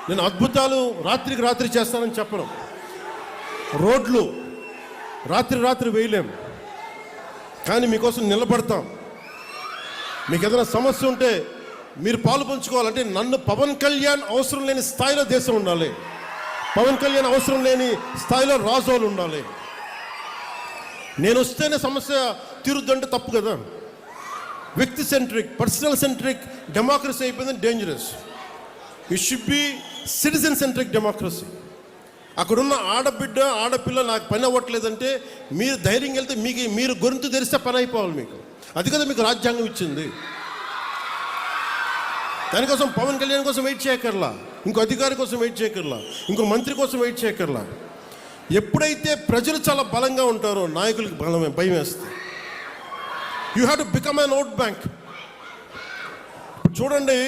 నేను అద్భుతాలు రాత్రికి రాత్రి చేస్తానని చెప్పను. రోడ్లు రాత్రి వేయలేం, కానీ మీకోసం నిలబడతాం. మీకు ఏదైనా సమస్య ఉంటే మీరు పాలు పంచుకోవాలంటే నన్ను పవన్ కళ్యాణ్ అవసరం లేని స్థాయిలో దేశం ఉండాలి. పవన్ కళ్యాణ్ అవసరం లేని స్థాయిలో రాజోలు ఉండాలి. నేను వస్తేనే సమస్య తీరుద్దంటే తప్పు కదా. వ్యక్తి సెంట్రిక్, పర్సనల్ సెంట్రిక్ డెమోక్రసీ అయిపోయింది, dangerous. It should be citizen centric democracy. అక్కడున్న ఆడబిడ్డ ఆడపిల్ల నాకు పని అవ్వట్లేదంటే మీరు ధైర్యం వెళ్తే మీరు గొంతు తెరిస్తే పని అయిపోవాలి మీకు. అది కదా మీకు రాజ్యాంగం ఇచ్చింది. దానికోసం పవన్ కళ్యాణ్ కోసం వెయిట్ చేయకర్లా, ఇంకో అధికారి కోసం వెయిట్ చేయకర్లా, ఇంకో మంత్రి కోసం వెయిట్ చేయకర్లా. ఎప్పుడైతే ప్రజలు చాలా బలంగా ఉంటారో నాయకులకి భయం వేస్తుంది. You have to become an vote bank. చూడండి,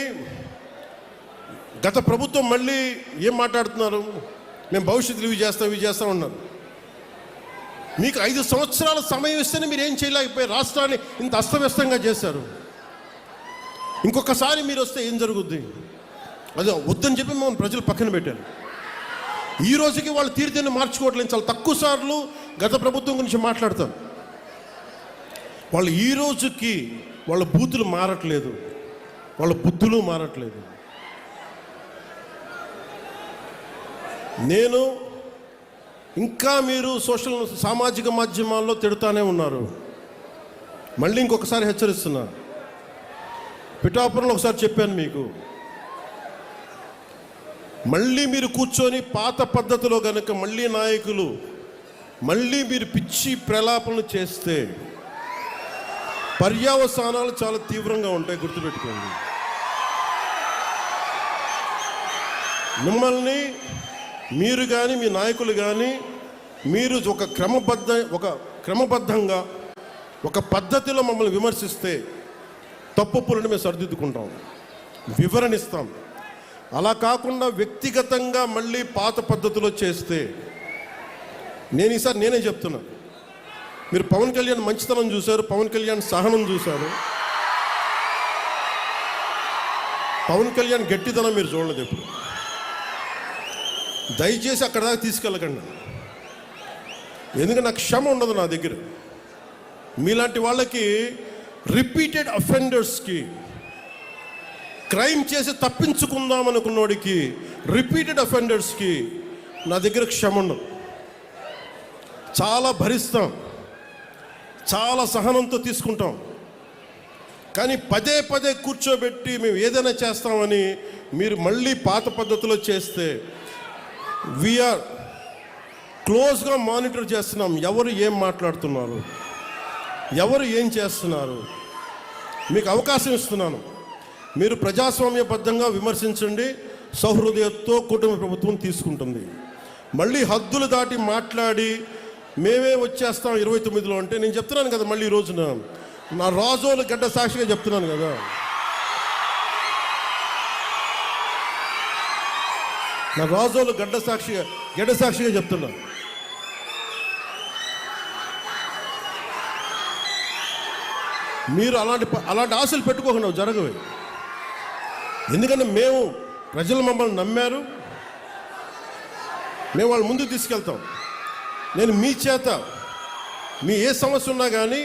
గత ప్రభుత్వం మళ్ళీ ఏం మాట్లాడుతున్నారు, మేము భవిష్యత్తులో ఇవి చేస్తాం ఉన్నారు. మీకు 5 సంవత్సరాల సమయం ఇస్తేనే మీరు ఏం చేయలేకపోయారు. రాష్ట్రాన్ని ఇంత అస్తవ్యస్తంగా చేశారు. ఇంకొకసారి మీరు వస్తే ఏం జరుగుద్ది? అదే వద్దని చెప్పి మనం ప్రజలు పక్కన పెట్టారు. ఈ రోజుకి వాళ్ళు తీరుతేనే మార్చుకోవట్లేదు. చాలా తక్కువ సార్లు గత ప్రభుత్వం గురించి మాట్లాడతారు. వాళ్ళు ఈ రోజుకి వాళ్ళ బూతులు మారట్లేదు, వాళ్ళ బుద్ధులు మారట్లేదు. నేను ఇంకా మీరు సామాజిక మాధ్యమాల్లో తిడుతూనే ఉన్నారు. మళ్ళీ ఇంకొకసారి హెచ్చరిస్తున్నా. పిఠాపురంలో ఒకసారి చెప్పాను మీకు, మళ్ళీ మీరు కూర్చొని పాత పద్ధతిలో కనుక మళ్ళీ నాయకులు మళ్ళీ మీరు పిచ్చి ప్రలాపనలు చేస్తే పర్యవసానాలు చాలా తీవ్రంగా ఉంటాయి, గుర్తుపెట్టుకోండి. మిమ్మల్ని మీరు కానీ మీ నాయకులు కానీ మీరు ఒక క్రమబద్ధంగా ఒక పద్ధతిలో మమ్మల్ని విమర్శిస్తే తప్పులను మేము సరిదిద్దుకుంటాం, వివరణిస్తాం. అలా కాకుండా వ్యక్తిగతంగా మళ్ళీ పాత పద్ధతిలో చేస్తే ఈసారి నేనే చెప్తున్నా. మీరు పవన్ కళ్యాణ్ మంచితనం చూశారు, పవన్ కళ్యాణ్ సహనం చూశారు, పవన్ కళ్యాణ్ గట్టితనం మీరు చూడలేదు ఎప్పుడు. దయచేసి అక్కడ దాకా తీసుకెళ్ళకండి. ఎందుకంటే నాకు క్షమ ఉండదు నా దగ్గర. మీలాంటి వాళ్ళకి రిపీటెడ్ అఫెండర్స్కి, క్రైమ్ చేసి తప్పించుకుందాం అనుకున్నోడికి, రిపీటెడ్ అఫెండర్స్కి నా దగ్గర క్షమ ఉండదు. చాలా భరిస్తాం, చాలా సహనంతో తీసుకుంటాం. కానీ పదే కూర్చోబెట్టి మేము ఏదైనా చేస్తామని మీరు మళ్ళీ పాత పద్ధతిలో చేస్తే వీఆర్ క్లోజ్గా మానిటర్ చేస్తున్నాం. ఎవరు ఏం మాట్లాడుతున్నారు, ఎవరు ఏం చేస్తున్నారు, మీకు అవకాశం ఇస్తున్నాను. మీరు ప్రజాస్వామ్యబద్ధంగా విమర్శించండి, సౌహృదయంతో కుటుంబ ప్రభుత్వం తీసుకుంటుంది. మళ్ళీ హద్దులు దాటి మాట్లాడి మేమే వచ్చేస్తాం 29లో అంటే నేను చెప్తున్నాను కదా, మళ్ళీ ఈ రోజున నా రాజోలు గడ్డ సాక్షిగా చెప్తున్నాను కదా. నా రాజోలు గడ్డ సాక్షిగా చెప్తున్నా. మీరు అలాంటి ఆశలు పెట్టుకోకుండా జరగవే. ఎందుకంటే ప్రజలు మమ్మల్ని నమ్మారు, మేము వాళ్ళ ముందుకు తీసుకెళ్తాం. నేను మీ చేత మీ ఏ సమస్య ఉన్నా కానీ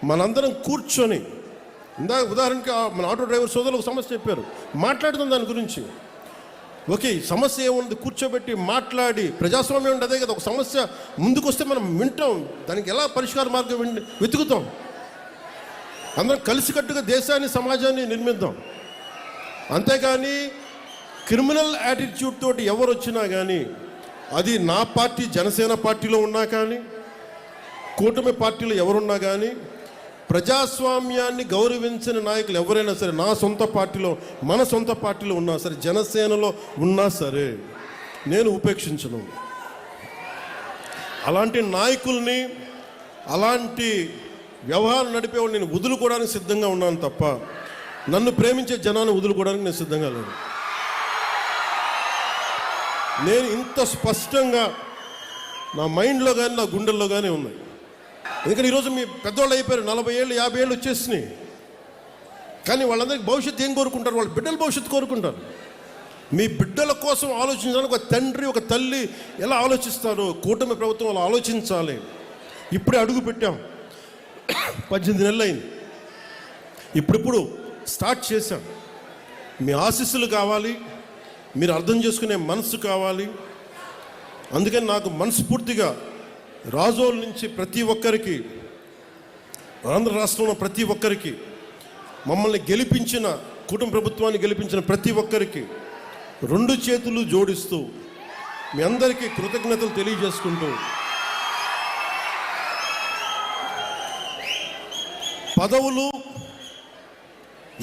మనందరం కూర్చొని, ఉదాహరణకి మన ఆటో డ్రైవర్ సోదరులు ఒక సమస్య చెప్పారు, మాట్లాడుతాం దాని గురించి. ఓకే, సమస్య ఏముంది కూర్చోబెట్టి మాట్లాడి, ప్రజాస్వామ్యం అంటే అదే కదా. ఒక సమస్య ముందుకు వస్తే మనం వింటాం, దానికి ఎలా పరిష్కార మార్గం వెతుకుతాం. అందరం కలిసికట్టుగా దేశాన్ని సమాజాన్ని నిర్మిద్దాం. అంతేగాని క్రిమినల్ యాటిట్యూడ్ తోటి ఎవరు వచ్చినా కానీ, అది నా పార్టీ జనసేన పార్టీలో ఉన్నా కానీ, కూటమి పార్టీలో ఎవరున్నా కానీ, ప్రజాస్వామ్యాన్ని గౌరవించిన నాయకులు ఎవరైనా సరే, నా సొంత పార్టీలో మన సొంత పార్టీలో ఉన్నా సరే, జనసేనలో ఉన్నా సరే నేను ఉపేక్షించను. అలాంటి నాయకుల్ని, అలాంటి వ్యవహారం నడిపేవాళ్ళు నేను వదులుకోవడానికి సిద్ధంగా ఉన్నాను తప్ప నన్ను ప్రేమించే జనాన్ని వదులుకోవడానికి నేను సిద్ధంగా లేను. నేను ఇంత స్పష్టంగా నా మైండ్లో కానీ నా గుండెల్లో కానీ ఉన్నాయి. ఎందుకంటే ఈరోజు మీ పెద్దవాళ్ళు అయిపోయారు, 40 ఏళ్ళు 50 ఏళ్ళు వచ్చేసినాయి. కానీ వాళ్ళందరికీ భవిష్యత్తు ఏం కోరుకుంటారు? వాళ్ళ బిడ్డల భవిష్యత్తు కోరుకుంటారు. మీ బిడ్డల కోసం ఆలోచించడానికి ఒక తండ్రి ఒక తల్లి ఎలా ఆలోచిస్తారో కూటమి ప్రభుత్వం అలా ఆలోచించాలి. ఇప్పుడే అడుగు పెట్టాం, 18 నెలలు అయింది, ఇప్పుడిప్పుడు స్టార్ట్ చేశాం. మీ ఆశీస్సులు కావాలి, మీరు అర్థం చేసుకునే మనసు కావాలి. అందుకని నాకు మనస్ఫూర్తిగా రాజోల నుంచి ప్రతి ఒక్కరికి, ఆంధ్ర రాష్ట్రంలో ప్రతి ఒక్కరికి, మమ్మల్ని గెలిపించిన కుటుంబ ప్రభుత్వాన్ని గెలిపించిన ప్రతి ఒక్కరికి 2 చేతులు జోడిస్తూ మీ అందరికీ కృతజ్ఞతలు తెలియజేసుకుంటూ, పదవులు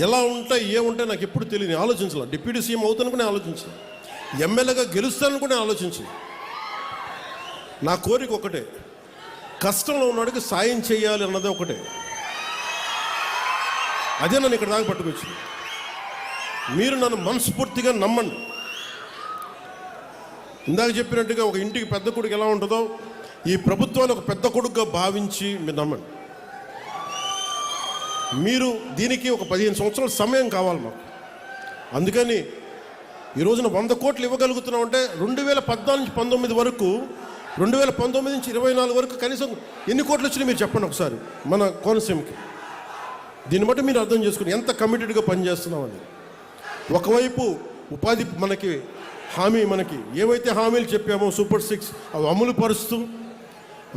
ఎలా ఉంటాయి ఏముంటాయి నాకు ఎప్పుడు తెలియదు, ఆలోచించాలి. డిప్యూటీ సీఎం అవుతాను కూడా ఆలోచించాలి, ఎమ్మెల్యేగా గెలుస్తాను కూడా ఆలోచించాలి. నా కోరిక ఒకటే, కష్టంలో ఉన్నవాడికి సాయం చేయాలి అన్నదే ఒకటే. అదే నన్ను ఇక్కడ దాకా పట్టుకొచ్చింది. మీరు నన్ను మనస్ఫూర్తిగా నమ్మండి. ఇందాక చెప్పినట్టుగా ఒక ఇంటికి పెద్ద కొడుకు ఎలా ఉంటుందో ఈ ప్రభుత్వాన్ని ఒక పెద్ద కొడుకుగా భావించి మీరు నమ్మండి. మీరు దీనికి ఒక 15 సంవత్సరాల సమయం కావాలి మాకు. అందుకని ఈ రోజున 100 కోట్లు ఇవ్వగలుగుతున్నాం అంటే 2014 నుంచి 19 వరకు, 2019 నుంచి 24 వరకు కనీసం ఎన్ని కోట్లు వచ్చినాయి మీరు చెప్పండి ఒకసారి మన కోనసీమకి. దీన్ని బట్టి మీరు అర్థం చేసుకుని ఎంత కమిటెడ్గా పనిచేస్తున్నామని. ఒకవైపు ఉపాధి మనకి హామీ, మనకి ఏవైతే హామీలు చెప్పామో సూపర్ 6 అవి అమలు పరుస్తూ,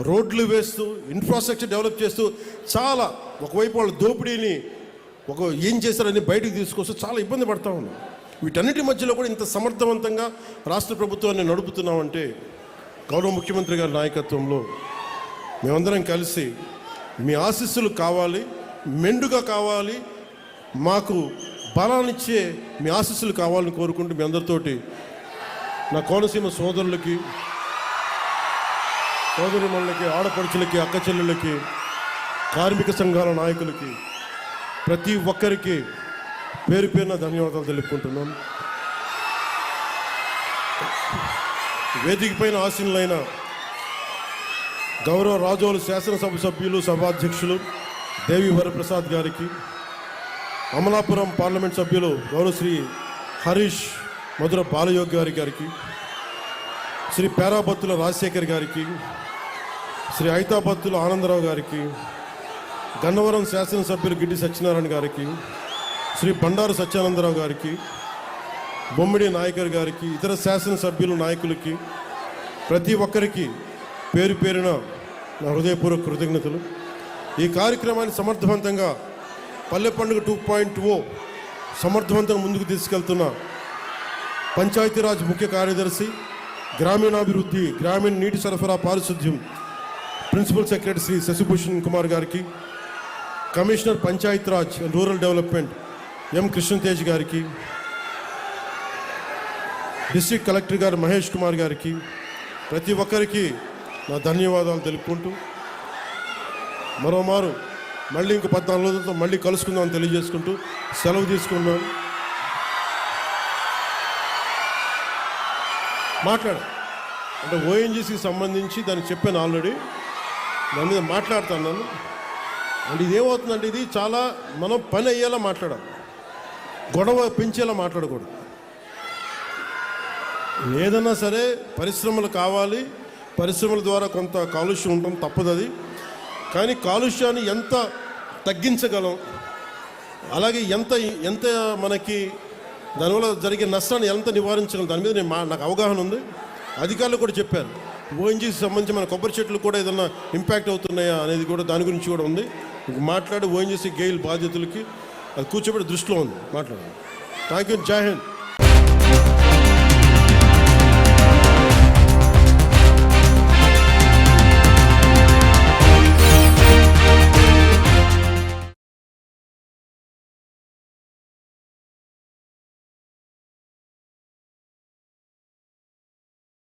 రోడ్లు వేస్తూ, ఇన్ఫ్రాస్ట్రక్చర్ డెవలప్ చేస్తూ, చాలా ఒకవైపు వాళ్ళ దోపిడీని ఏం చేశారని బయటకు తీసుకొస్తూ చాలా ఇబ్బంది పడతా ఉన్నాం. వీటన్నిటి మధ్యలో కూడా ఇంత సమర్థవంతంగా రాష్ట్ర ప్రభుత్వాన్ని నడుపుతున్నామంటే గౌరవ ముఖ్యమంత్రి గారి నాయకత్వంలో మేమందరం కలిసి, మీ ఆశీస్సులు కావాలి, మెండుగా కావాలి, మాకు బలాన్నిచ్చే మీ ఆశీస్సులు కావాలని కోరుకుంటూ మీ అందరితోటి నా కోనసీమ సోదరులకి, సోదరిమణులకి, ఆడపడుచులకి, అక్క చెల్లెళ్ళకి, కార్మిక సంఘాల నాయకులకి, ప్రతి ఒక్కరికి పేరు పేరున ధన్యవాదాలు తెలుపుకుంటున్నాను. వేదిక పైన ఆసీనులైన గౌరవ రాజోలు శాసనసభ సభ్యులు, సభాధ్యక్షులు దేవి వరప్రసాద్ గారికి, అమలాపురం పార్లమెంట్ సభ్యులు గౌరవ శ్రీ హరీష్ మధుర బాలయోగి గారికి, శ్రీ పేరాబత్తుల రాజశేఖర్ గారికి, శ్రీ ఐతాబత్తుల ఆనందరావు గారికి, గన్నవరం శాసనసభ్యులు గిడ్డి సత్యనారాయణ గారికి, శ్రీ బండారు సత్యానందరావు గారికి, బొమ్మిడి నాయకర్ గారికి, ఇతర శాసనసభ్యులు నాయకులకి, ప్రతి ఒక్కరికి పేరు పేరున నా హృదయపూర్వక కృతజ్ఞతలు. ఈ కార్యక్రమాన్ని సమర్థవంతంగా పల్లె పండుగ 2.0 సమర్థవంతంగా ముందుకు తీసుకెళ్తున్న పంచాయతీరాజ్ ముఖ్య కార్యదర్శి, గ్రామీణాభివృద్ధి, గ్రామీణ నీటి సరఫరా, పారిశుద్ధ్యం ప్రిన్సిపల్ సెక్రటరీ శ్రీ శశిభూషణ్ కుమార్ గారికి, commissioner Panchayati Raj and rural development M Krishna Teja గారికి, డిస్ట్రిక్ట్ కలెక్టర్ గారు మహేష్ కుమార్ గారికి, ప్రతి ఒక్కరికి నా ధన్యవాదాలు తెలుపుకుంటూ మరోమారు మళ్ళీ ఇంకో 14 రోజులతో మళ్ళీ కలుసుకుందామని తెలియజేసుకుంటూ సెలవు తీసుకున్నాను. అంటే ఓఎన్జీసీకి సంబంధించి దానికి చెప్పాను ఆల్రెడీ, దాని మీద మాట్లాడుతాను. అంటే ఇదేమవుతుందంటే ఇది చాలా మనం పని అయ్యేలా మాట్లాడాలి, గొడవ పెంచేలా మాట్లాడకూడదు. ఏదన్నా సరే పరిశ్రమలు కావాలి, పరిశ్రమల ద్వారా కొంత కాలుష్యం ఉండడం తప్పదు అది. కానీ కాలుష్యాన్ని ఎంత తగ్గించగలం, అలాగే ఎంత మనకి దానివల్ల జరిగే నష్టాన్ని ఎంత నివారించగలం, దాని మీద నాకు అవగాహన ఉంది. అధికారులు కూడా చెప్పారు, ఓఎన్జీసీ సంబంధించి మన కొబ్బరి చెట్లు కూడా ఏదన్నా ఇంపాక్ట్ అవుతున్నాయా అనేది కూడా దాని గురించి కూడా ఉంది. మాట్లాడి ఓఎన్జీసీ గెయిల్ బాధ్యతలకి అది కూర్చోబెట్టి దృష్టిలో ఉంది మాట్లాడాలి. Thank you. జై హింద్.